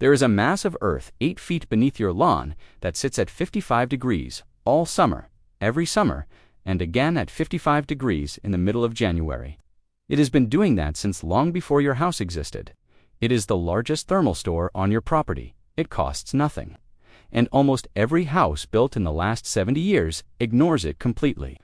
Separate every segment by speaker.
Speaker 1: There is a mass of earth 8 feet beneath your lawn that sits at 55 degrees all summer, every summer, and again at 55 degrees in the middle of January. It has been doing that since long before your house existed. It is the largest thermal store on your property. It costs nothing. And almost every house built in the last 70 years ignores it completely.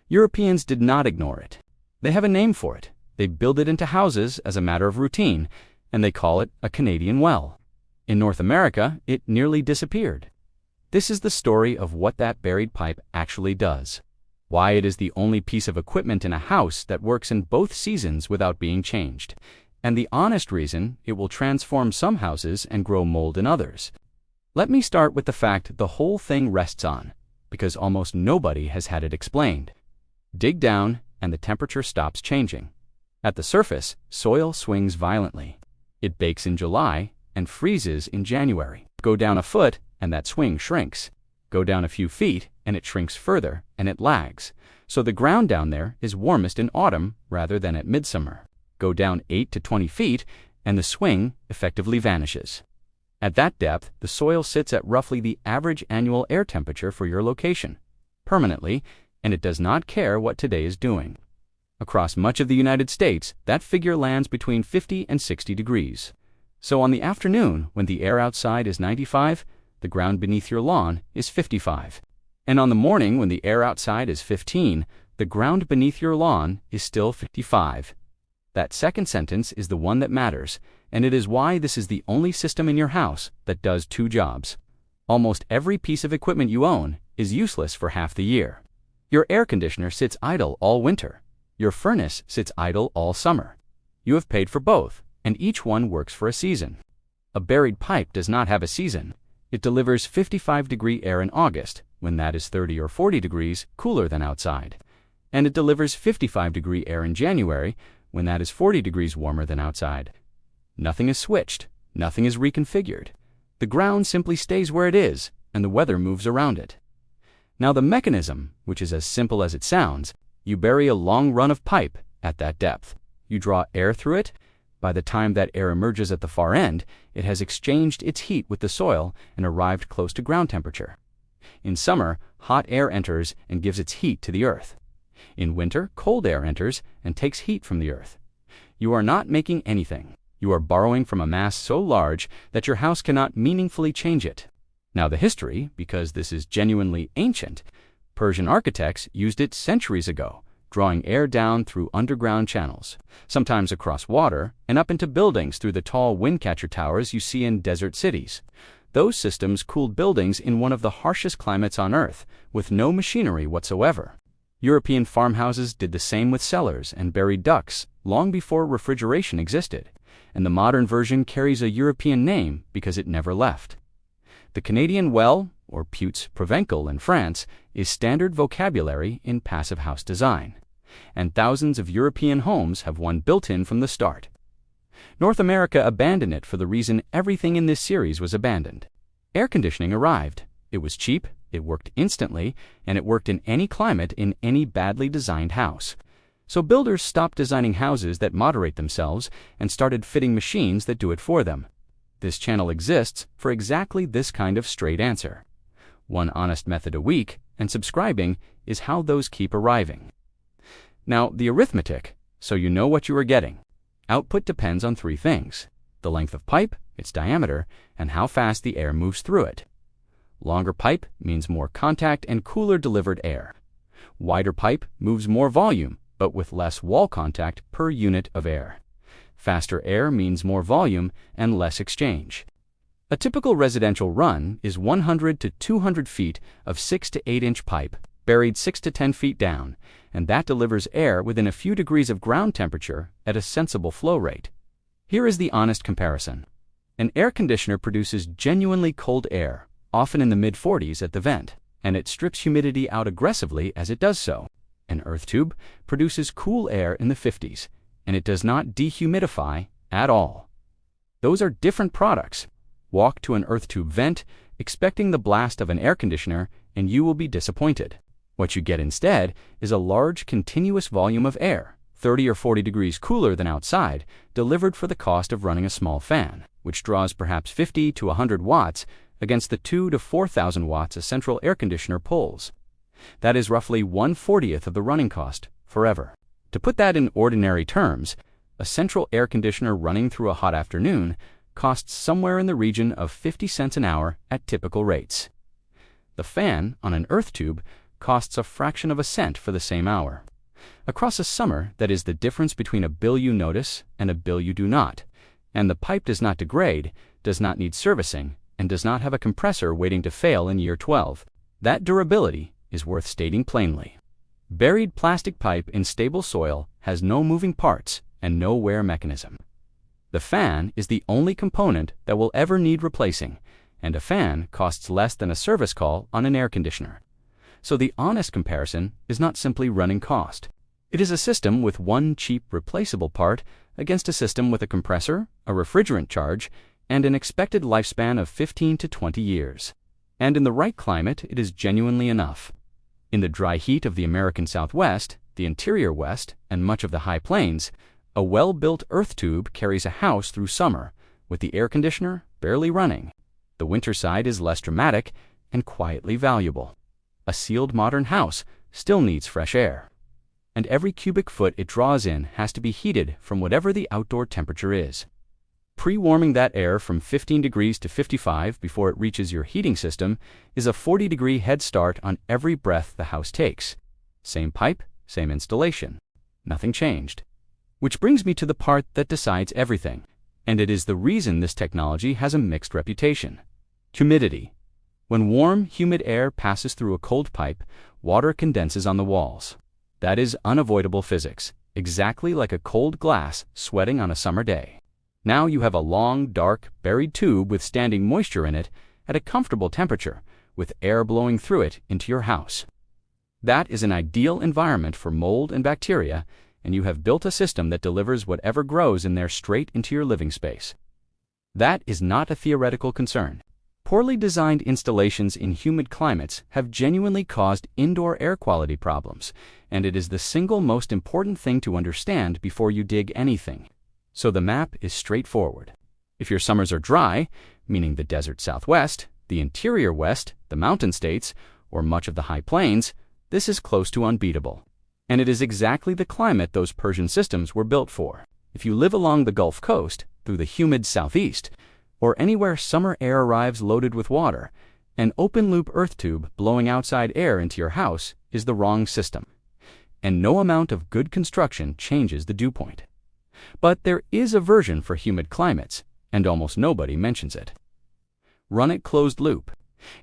Speaker 1: Europeans did not ignore it. They have a name for it. They build it into houses as a matter of routine, and they call it a Canadian well. In North America, it nearly disappeared. This is the story of what that buried pipe actually does. Why it is the only piece of equipment in a house that works in both seasons without being changed, and the honest reason it will transform some houses and grow mold in others. Let me start with the fact the whole thing rests on, because almost nobody has had it explained. Dig down, and the temperature stops changing. At the surface, soil swings violently. It bakes in July and freezes in January. Go down a foot, and that swing shrinks. Go down a few feet, and it shrinks further, and it lags. So the ground down there is warmest in autumn rather than at midsummer. Go down 8 to 20 feet, and the swing effectively vanishes. At that depth, the soil sits at roughly the average annual air temperature for your location, permanently, and it does not care what today is doing. Across much of the United States, that figure lands between 50 and 60 degrees. So on the afternoon, when the air outside is 95, the ground beneath your lawn is 55. And on the morning when the air outside is 15, the ground beneath your lawn is still 55. That second sentence is the one that matters, and it is why this is the only system in your house that does two jobs. Almost every piece of equipment you own is useless for half the year. Your air conditioner sits idle all winter. Your furnace sits idle all summer. You have paid for both, and each one works for a season. A buried pipe does not have a season. It delivers 55-degree air in August, when that is 30 or 40 degrees cooler than outside. And it delivers 55-degree air in January, when that is 40 degrees warmer than outside. Nothing is switched. Nothing is reconfigured. The ground simply stays where it is, and the weather moves around it. Now the mechanism, which is as simple as it sounds, you bury a long run of pipe at that depth. You draw air through it. By the time that air emerges at the far end, it has exchanged its heat with the soil and arrived close to ground temperature. In summer, hot air enters and gives its heat to the earth. In winter, cold air enters and takes heat from the earth. You are not making anything. You are borrowing from a mass so large that your house cannot meaningfully change it. Now the history, because this is genuinely ancient, Persian architects used it centuries ago, drawing air down through underground channels, sometimes across water and up into buildings through the tall windcatcher towers you see in desert cities. Those systems cooled buildings in one of the harshest climates on Earth, with no machinery whatsoever. European farmhouses did the same with cellars and buried ducts long before refrigeration existed, and the modern version carries a European name because it never left. The Canadian well, or Putes Provencal in France, is standard vocabulary in passive house design, and thousands of European homes have one built in from the start. North America abandoned it for the reason everything in this series was abandoned. Air conditioning arrived. It was cheap, it worked instantly, and it worked in any climate in any badly designed house. So builders stopped designing houses that moderate themselves and started fitting machines that do it for them. This channel exists for exactly this kind of straight answer. One honest method a week, and subscribing is how those keep arriving. Now, the arithmetic, so you know what you are getting. Output depends on three things: the length of pipe, its diameter, and how fast the air moves through it. Longer pipe means more contact and cooler delivered air. Wider pipe moves more volume, but with less wall contact per unit of air. Faster air means more volume and less exchange. A typical residential run is 100 to 200 feet of 6 to 8 inch pipe, buried 6 to 10 feet down, and that delivers air within a few degrees of ground temperature at a sensible flow rate. Here is the honest comparison. An air conditioner produces genuinely cold air, often in the mid-40s at the vent, and it strips humidity out aggressively as it does so. An earth tube produces cool air in the 50s, and it does not dehumidify at all. Those are different products. Walk to an earth tube vent, expecting the blast of an air conditioner, and you will be disappointed. What you get instead is a large continuous volume of air, 30 or 40 degrees cooler than outside, delivered for the cost of running a small fan. which draws perhaps 50 to 100 watts, against the 2,000 to 4,000 watts a central air conditioner pulls. That is roughly 1/40th of the running cost, forever. To put that in ordinary terms, a central air conditioner running through a hot afternoon costs somewhere in the region of 50 cents an hour at typical rates. The fan on an earth tube costs a fraction of a cent for the same hour. Across a summer, that is the difference between a bill you notice and a bill you do not, and the pipe does not degrade, does not need servicing, and does not have a compressor waiting to fail in year 12. That durability is worth stating plainly. Buried plastic pipe in stable soil has no moving parts and no wear mechanism. The fan is the only component that will ever need replacing, and a fan costs less than a service call on an air conditioner. So the honest comparison is not simply running cost. It is a system with one cheap replaceable part against a system with a compressor, a refrigerant charge, and an expected lifespan of 15 to 20 years. And in the right climate, it is genuinely enough. In the dry heat of the American Southwest, the interior West, and much of the high plains, a well-built earth tube carries a house through summer, with the air conditioner barely running. The winter side is less dramatic and quietly valuable. A sealed modern house still needs fresh air, and every cubic foot it draws in has to be heated from whatever the outdoor temperature is. Pre-warming that air from 15 degrees to 55 before it reaches your heating system is a 40-degree head start on every breath the house takes. Same pipe, same installation. Nothing changed. Which brings me to the part that decides everything, and it is the reason this technology has a mixed reputation. Humidity. When warm, humid air passes through a cold pipe, water condenses on the walls. That is unavoidable physics, exactly like a cold glass sweating on a summer day. Now you have a long, dark, buried tube with standing moisture in it at a comfortable temperature, with air blowing through it into your house. That is an ideal environment for mold and bacteria, and you have built a system that delivers whatever grows in there straight into your living space. That is not a theoretical concern. Poorly designed installations in humid climates have genuinely caused indoor air quality problems, and it is the single most important thing to understand before you dig anything. So the map is straightforward. If your summers are dry, meaning the desert Southwest, the interior West, the mountain states, or much of the high plains, this is close to unbeatable. And it is exactly the climate those Persian systems were built for. If you live along the Gulf Coast, through the humid southeast, or anywhere summer air arrives loaded with water, an open-loop earth tube blowing outside air into your house is the wrong system. And no amount of good construction changes the dew point. But there is a version for humid climates, and almost nobody mentions it. Run it closed loop.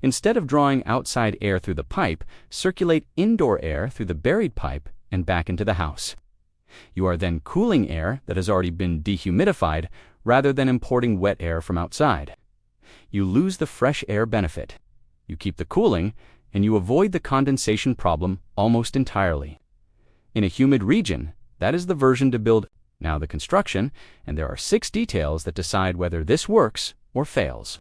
Speaker 1: Instead of drawing outside air through the pipe, circulate indoor air through the buried pipe and back into the house. You are then cooling air that has already been dehumidified rather than importing wet air from outside. You lose the fresh air benefit. You keep the cooling, and you avoid the condensation problem almost entirely. In a humid region, that is the version to build. Now the construction, and there are 6 details that decide whether this works or fails.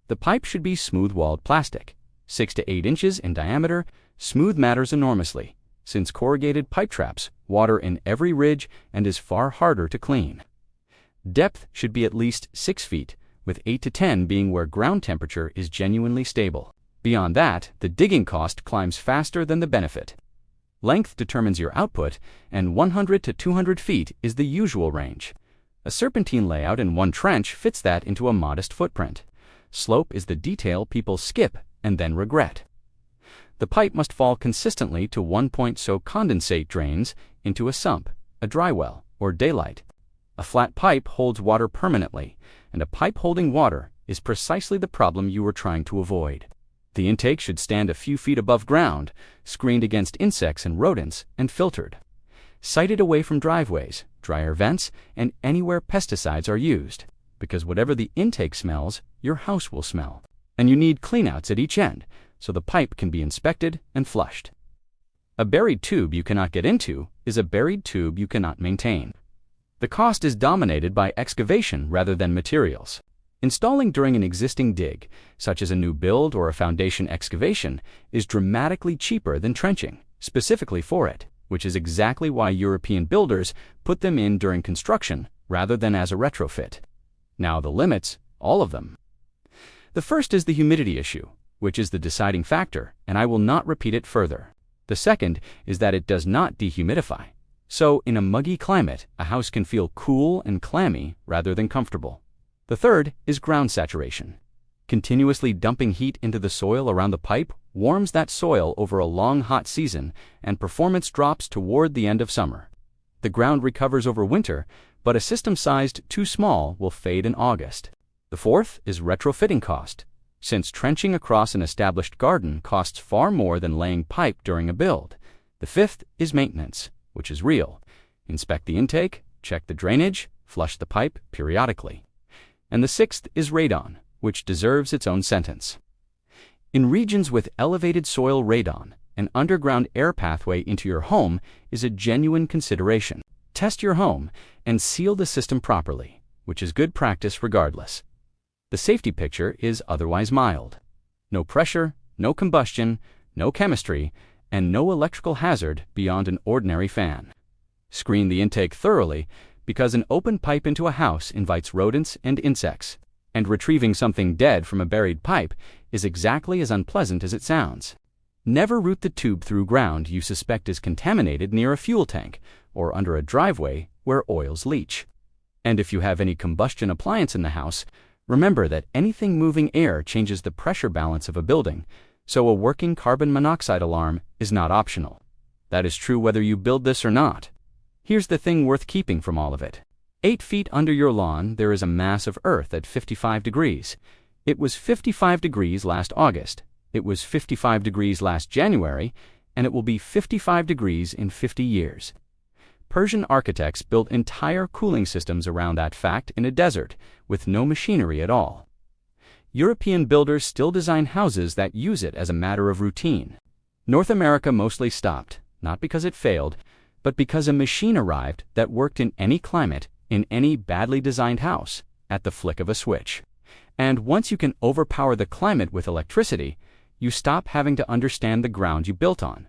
Speaker 1: The pipe should be smooth-walled plastic. 6 to 8 inches in diameter. Smooth matters enormously, since corrugated pipe traps water in every ridge and is far harder to clean. Depth should be at least 6 feet, with 8 to 10 being where ground temperature is genuinely stable. Beyond that, the digging cost climbs faster than the benefit. Length determines your output, and 100 to 200 feet is the usual range. A serpentine layout in one trench fits that into a modest footprint. Slope is the detail people skip and then regret. The pipe must fall consistently to one point so condensate drains into a sump, a dry well, or daylight. A flat pipe holds water permanently, and a pipe holding water is precisely the problem you were trying to avoid. The intake should stand a few feet above ground, screened against insects and rodents, and filtered. Sited away from driveways, dryer vents, and anywhere pesticides are used, because whatever the intake smells, your house will smell. And you need cleanouts at each end, so the pipe can be inspected and flushed. A buried tube you cannot get into is a buried tube you cannot maintain. The cost is dominated by excavation rather than materials. Installing during an existing dig, such as a new build or a foundation excavation, is dramatically cheaper than trenching, specifically for it, which is exactly why European builders put them in during construction rather than as a retrofit. Now the limits all of them. The first is the humidity issue, which is the deciding factor, and I will not repeat it further. The second is that it does not dehumidify. So, in a muggy climate, a house can feel cool and clammy rather than comfortable. The third is ground saturation. Continuously dumping heat into the soil around the pipe warms that soil over a long hot season, and performance drops toward the end of summer. The ground recovers over winter, but a system sized too small will fade in August. The fourth is retrofitting cost. Since trenching across an established garden costs far more than laying pipe during a build. The fifth is maintenance, which is real. Inspect the intake, check the drainage, flush the pipe periodically. And the sixth is radon, which deserves its own sentence. In regions with elevated soil radon, an underground air pathway into your home is a genuine consideration. Test your home and seal the system properly, which is good practice regardless. The safety picture is otherwise mild. No pressure, no combustion, no chemistry, and no electrical hazard beyond an ordinary fan. Screen the intake thoroughly because an open pipe into a house invites rodents and insects, and retrieving something dead from a buried pipe is exactly as unpleasant as it sounds. Never route the tube through ground you suspect is contaminated near a fuel tank or under a driveway where oils leach. And if you have any combustion appliance in the house, remember that anything moving air changes the pressure balance of a building, so a working carbon monoxide alarm is not optional. That is true whether you build this or not. Here's the thing worth keeping from all of it. 8 feet under your lawn, there is a mass of earth at 55 degrees. It was 55 degrees last August. It was 55 degrees last January, and it will be 55 degrees in 50 years. Persian architects built entire cooling systems around that fact in a desert with no machinery at all. European builders still design houses that use it as a matter of routine. North America mostly stopped, not because it failed, but because a machine arrived that worked in any climate, in any badly designed house, at the flick of a switch. And once you can overpower the climate with electricity, you stop having to understand the ground you built on.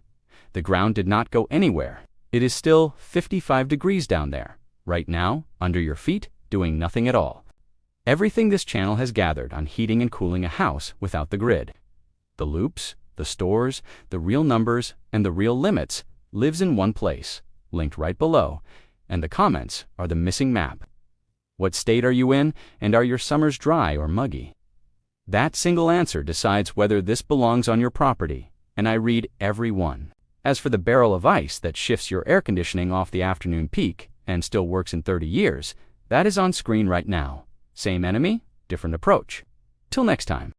Speaker 1: The ground did not go anywhere. It is still 55 degrees down there, right now, under your feet, doing nothing at all. Everything this channel has gathered on heating and cooling a house without the grid, the loops, the stores, the real numbers, and the real limits, lives in one place, linked right below, and the comments are the missing map. What state are you in, and are your summers dry or muggy? That single answer decides whether this belongs on your property, and I read every one. As for the barrel of ice that shifts your air conditioning off the afternoon peak and still works in 30 years, that is on screen right now. Same enemy, different approach. Till next time.